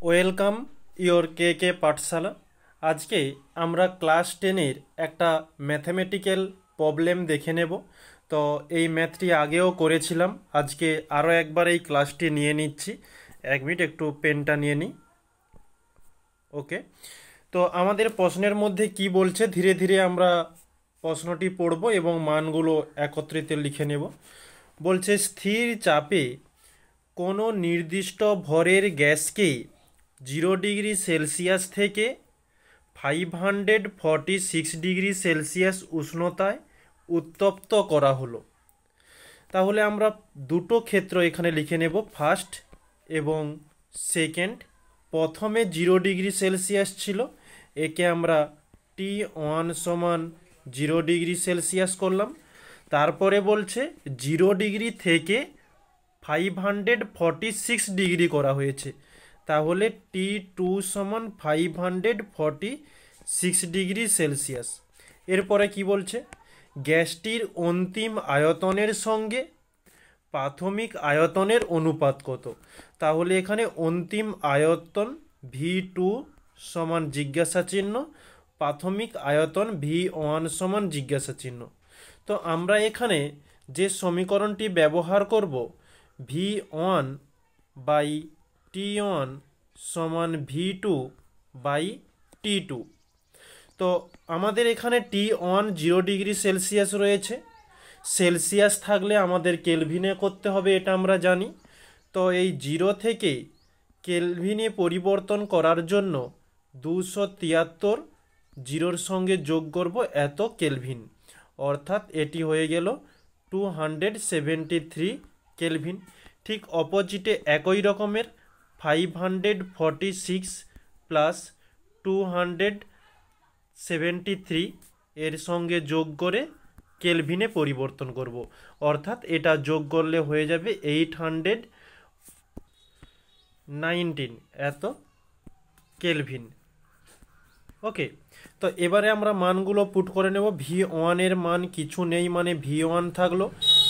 Welcome your কে কে পাঠশালা। আজকে আমরা class 10-এর একটা ম্যাথমেটিক্যাল প্রবলেম দেখে নেব। তো এই ম্যাথটি আগেও করেছিলাম, আজকে আরও একবার এই ক্লাসটি নিয়ে নিচ্ছি। 1 মিনিট, একটু পেনটা নিয়ে নিই। ওকে, তো আমাদের প্রশ্নের মধ্যে কি বলছে ধীরে ধীরে আমরা প্রশ্নটি পড়ব এবং মানগুলো একত্রিত লিখে নেব। বলছে স্থির চাপে কোনো নির্দিষ্ট ভরের গ্যাসকে 0 ডিগ্রি সেলসিয়াস থেকে 546 ডিগ্রি সেলসিয়াস উষ্ণতায় উত্তপ্ত করা হলো। তাহলে আমরা দুটো ক্ষেত্র এখানে লিখে নেব, ফার্স্ট এবং সেকেন্ড। প্রথমে 0 ডিগ্রি সেলসিয়াস ছিল, একে আমরা T1 সমান 0 ডিগ্রি সেলসিয়াস করলাম। তারপরে বলছে 0 ডিগ্রি থেকে 546 ডিগ্রি করা হয়েছে, তাহলে T2 সমান 546 ডিগ্রি সেলসিয়াস। এরপরে কি বলছে, গ্যাসটির অন্তিম আয়তনের সঙ্গে প্রাথমিক আয়তনের অনুপাত কত। তাহলে এখানে অন্তিম আয়তন V2 সমান জিজ্ঞাসা চিহ্ন, প্রাথমিক আয়তন V1 সমান জিজ্ঞাসা চিহ্ন। তো আমরা এখানে যে সমীকরণটি ব্যবহার করব, V1 বাই T1 সমান V2 বাই T2। তো আমাদের এখানে T1 0 ডিগ্রি সেলসিয়াস রয়েছে, সেলসিয়াস থাকলে আমাদের কেলভিনে করতে হবে, এটা আমরা জানি। তো এই 0 থেকে কেলভিনে পরিবর্তন করার জন্য 273 জিরোর সঙ্গে যোগ করব এত কেলভিন, অর্থাৎ এটি হয়ে গেল 273 কেলভিন। ঠিক অপোজিটে একই রকমের 546 প্লাস 273 এর সঙ্গে যোগ করে কেলভিনে পরিবর্তন করব, অর্থাৎ এটা যোগ করলে হয়ে যাবে 819 এত কেলভিন। ওকে, তো এবারে আমরা মানগুলো পুট করে নেব। V1 এর মান কিছু নেই, মানে V1 থাকলো।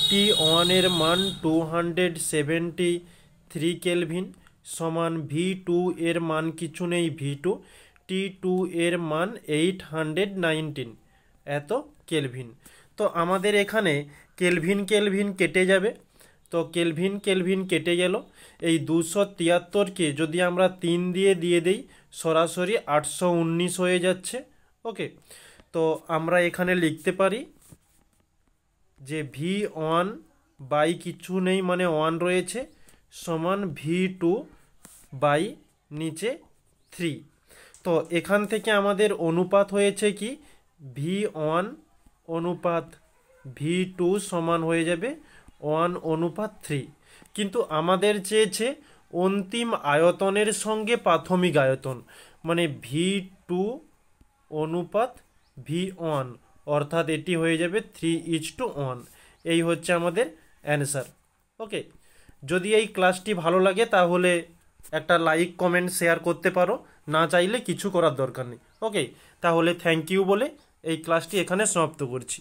T1 এর মান 273 কেলভিন সমান V2 এর মান কিছু নেই V2, T2 এর মান 819 এত কেলভিন। তো আমাদের এখানে কেলভিন কেলভিন কেটে যাবে, তো কেলভিন কেলভিন কেটে গেল। এই 273কে যদি আমরা 3 দিয়ে দিই সরাসরি 819 হয়ে যাচ্ছে। ওকে, তো আমরা এখানে লিখতে পারি যে V1 বাই কিছু নেই মানে 1 রয়েছে সমান V2 বাই নিচে 3। তো এখান থেকে আমাদের অনুপাত হয়েছে কি, V1 অনুপাত V2 সমান হয়ে যাবে 1:3। কিন্তু আমাদের চেয়েছে অন্তিম আয়তনের সঙ্গে প্রাথমিক আয়তন, মানে V2 অনুপাত V1, অর্থাৎ এটি হয়ে যাবে 3:1। এই হচ্ছে আমাদের অ্যান্সার। ওকে, যদি এই ক্লাসটি ভালো লাগে তাহলে একটা লাইক কমেন্ট শেয়ার করতে পারো, না চাইলে কিছু করার দরকার নেই। ওকে, তাহলে থ্যাংক ইউ বলে এই ক্লাসটি এখানে সমাপ্ত করছি।